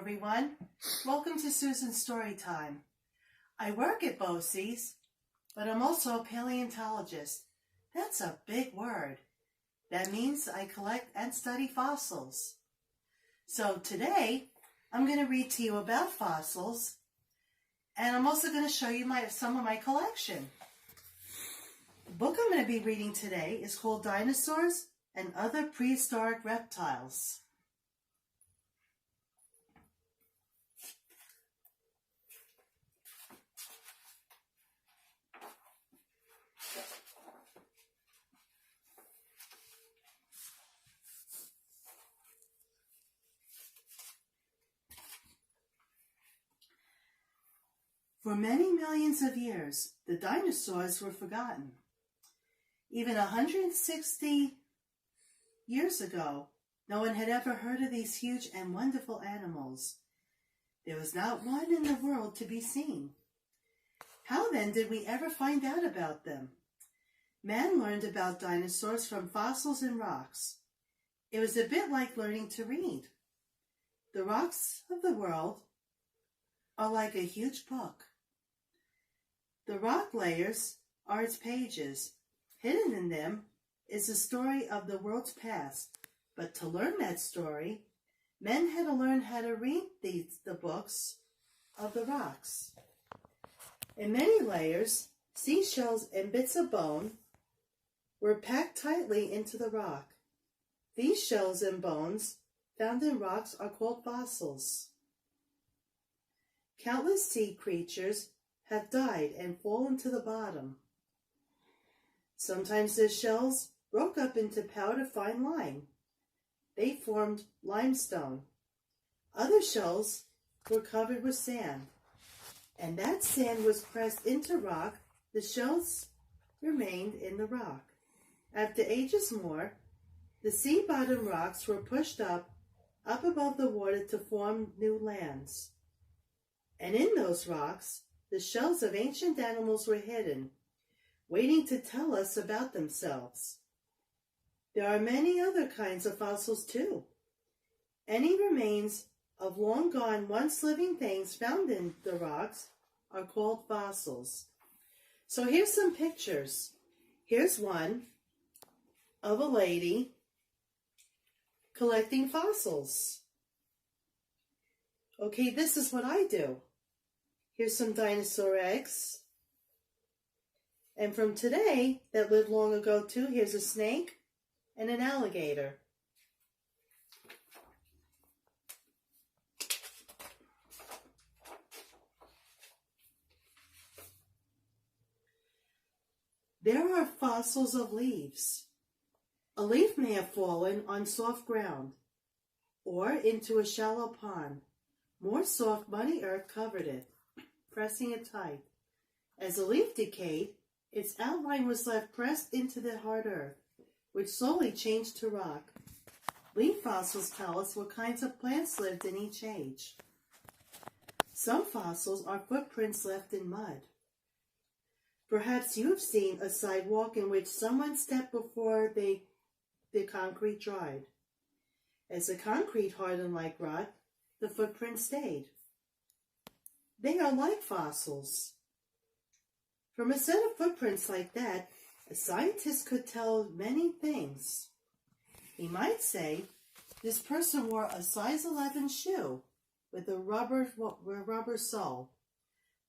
everyone. Welcome to Susan's Story Time. I work at BOCES, but I'm also a paleontologist. That's a big word. That means I collect and study fossils. So today, I'm going to read to you about fossils, and I'm also going to show you some of my collection. The book I'm going to be reading today is called Dinosaurs and Other Prehistoric Reptiles. For many millions of years, the dinosaurs were forgotten. Even 160 years ago, no one had ever heard of these huge and wonderful animals. There was not one in the world to be seen. How then did we ever find out about them? Man learned about dinosaurs from fossils and rocks. It was a bit like learning to read. The rocks of the world are like a huge book. The rock layers are its pages. Hidden in them is the story of the world's past. But to learn that story, men had to learn how to read the books of the rocks. In many layers, seashells and bits of bone were packed tightly into the rock. These shells and bones found in rocks are called fossils. Countless sea creatures have died and fallen to the bottom. Sometimes the shells broke up into powder fine lime. They formed limestone. Other shells were covered with sand, and that sand was pressed into rock. The shells remained in the rock. After ages more, the sea bottom rocks were pushed up above the water to form new lands. And in those rocks, the shells of ancient animals were hidden, waiting to tell us about themselves. There are many other kinds of fossils too. Any remains of long-gone, once-living things found in the rocks are called fossils. So here's some pictures. Here's one of a lady collecting fossils. Okay, this is what I do. Here's some dinosaur eggs. And from today, that lived long ago too, here's a snake and an alligator. There are fossils of leaves. A leaf may have fallen on soft ground or into a shallow pond. More soft, muddy earth covered it, pressing it tight. As the leaf decayed, its outline was left pressed into the hard earth, which slowly changed to rock. Leaf fossils tell us what kinds of plants lived in each age. Some fossils are footprints left in mud. Perhaps you have seen a sidewalk in which someone stepped before the concrete dried. As the concrete hardened like rock, the footprint stayed. They are like fossils. From a set of footprints like that, a scientist could tell many things. He might say, this person wore a size 11 shoe with a rubber sole.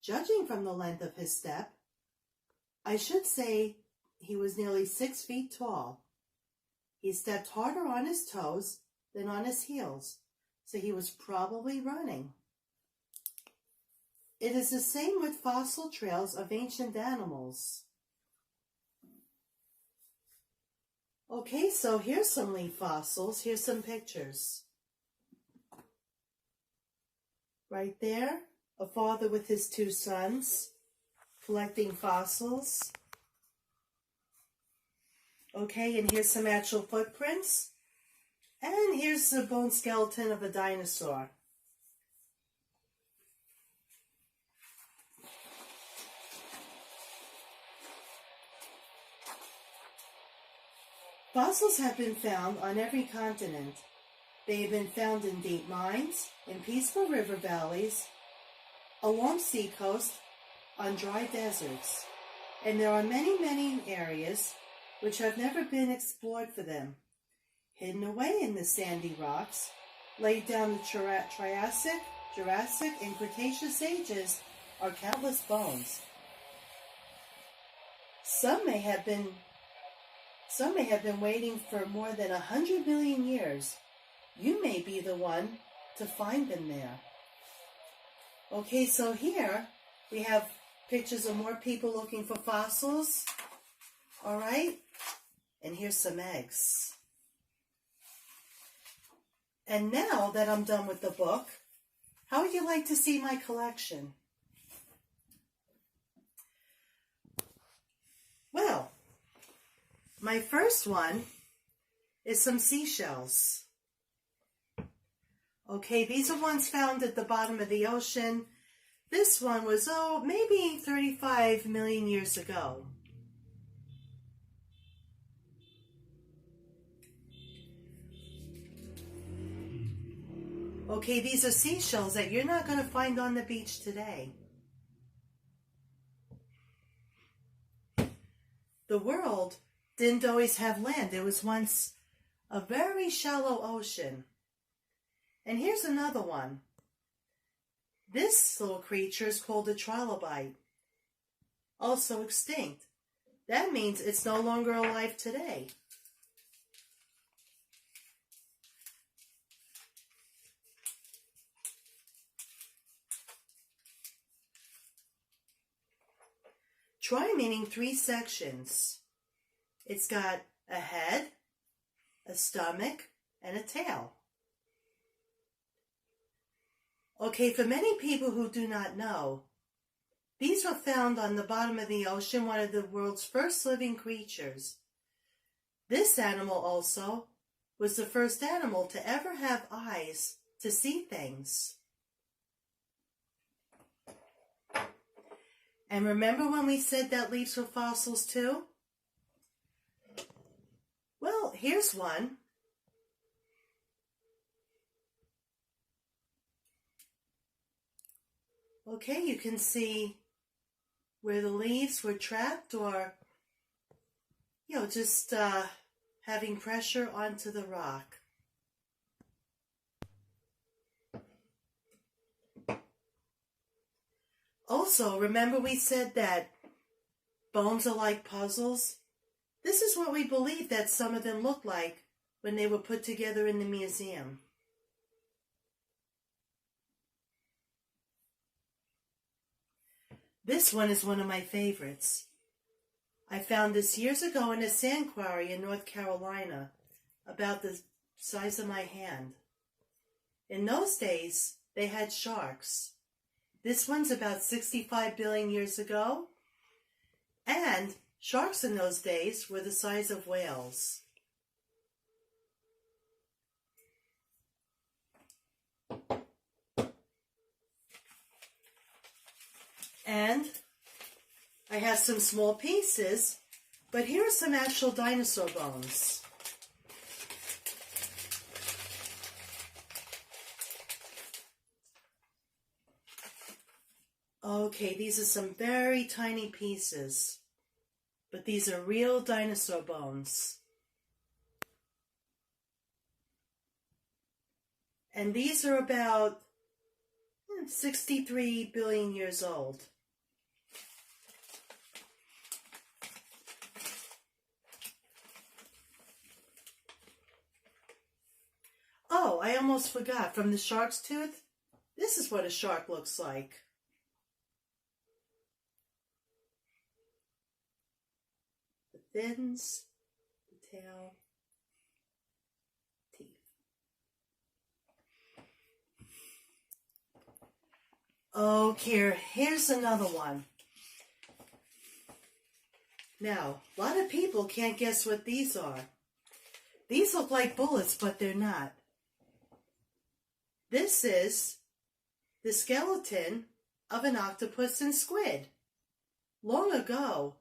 Judging from the length of his step, I should say he was nearly 6 feet tall. He stepped harder on his toes than on his heels, so he was probably running. It is the same with fossil trails of ancient animals. Okay, so here's some leaf fossils. Here's some pictures. Right there, a father with his 2 sons collecting fossils. Okay, and here's some actual footprints. And here's the bone skeleton of a dinosaur. Fossils have been found on every continent. They have been found in deep mines, in peaceful river valleys, along seacoast, on dry deserts, and there are many, many areas which have never been explored for them. Hidden away in the sandy rocks, laid down the Triassic, Jurassic, and Cretaceous ages, are countless bones. Some may have been waiting for more than 100 million years. You may be the one to find them there. Okay, so here we have pictures of more people looking for fossils. All right, and here's some eggs. And now that I'm done with the book, how would you like to see my collection? Well, my first one is some seashells. Okay, these are ones found at the bottom of the ocean. This one was, maybe 35 million years ago. Okay, these are seashells that you're not going to find on the beach today. The world didn't always have land. There was once a very shallow ocean. And here's another one. This little creature is called a trilobite, also extinct. That means it's no longer alive today. Tri meaning 3 sections. It's got a head, a stomach, and a tail. Okay, for many people who do not know, these were found on the bottom of the ocean, one of the world's first living creatures. This animal also was the first animal to ever have eyes to see things. And remember when we said that leaves were fossils too? Well, here's one. Okay, you can see where the leaves were trapped or, just having pressure onto the rock. Also, remember we said that bones are like puzzles? This is what we believe that some of them look like when they were put together in the museum. This one is one of my favorites. I found this years ago in a sand quarry in North Carolina, about the size of my hand. In those days, they had sharks. This one's about 65 billion years ago, and sharks in those days were the size of whales. And I have some small pieces, but here are some actual dinosaur bones. Okay, these are some very tiny pieces, but these are real dinosaur bones. And these are about 63 billion years old. Oh, I almost forgot. From the shark's tooth, this is what a shark looks like. The fins, the tail, teeth. Okay, here's another one. Now, a lot of people can't guess what these are. These look like bullets, but they're not. This is the skeleton of an octopus and squid. Long ago,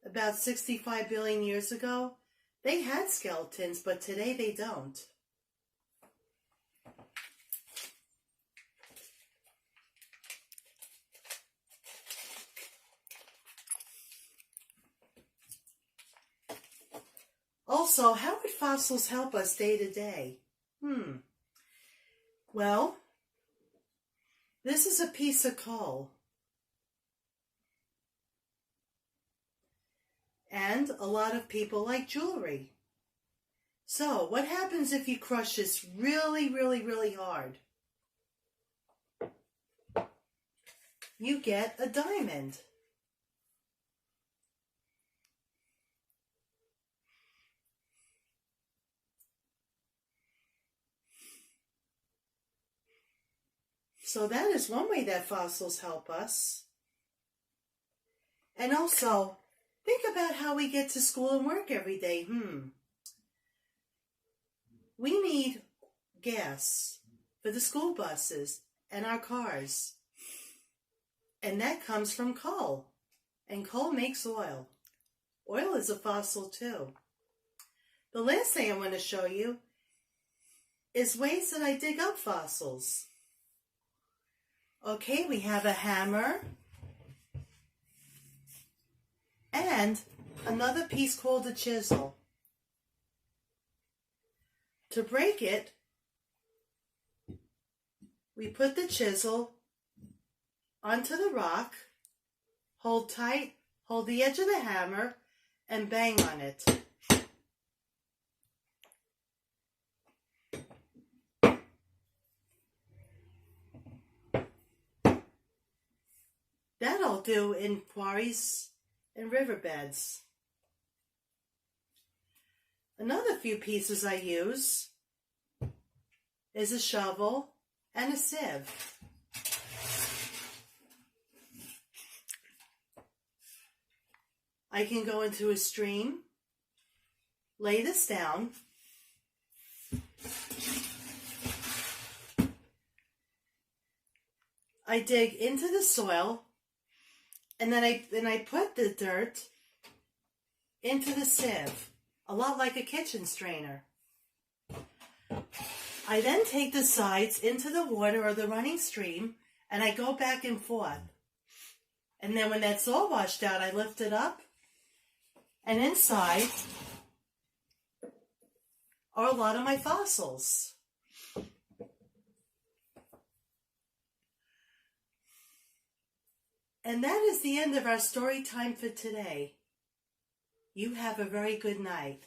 about 65 billion years ago, they had skeletons, but today they don't. Also, how would fossils help us day to day? Well, this is a piece of coal. And a lot of people like jewelry. So, what happens if you crush this really, really, really hard? You get a diamond. So that is one way that fossils help us. And also, think about how we get to school and work every day. We need gas for the school buses and our cars. And that comes from coal. And coal makes oil. Oil is a fossil too. The last thing I want to show you is ways that I dig up fossils. Okay, we have a hammer and another piece called a chisel. To break it, we put the chisel onto the rock, hold tight, hold the edge of the hammer, and bang on it. That'll do in quarries and riverbeds. Another few pieces I use is a shovel and a sieve. I can go into a stream, lay this down, I dig into the soil, and then I put the dirt into the sieve, a lot like a kitchen strainer. I then take the sides into the water or the running stream, and I go back and forth. And then when that's all washed out, I lift it up, and inside are a lot of my fossils. And that is the end of our story time for today. You have a very good night.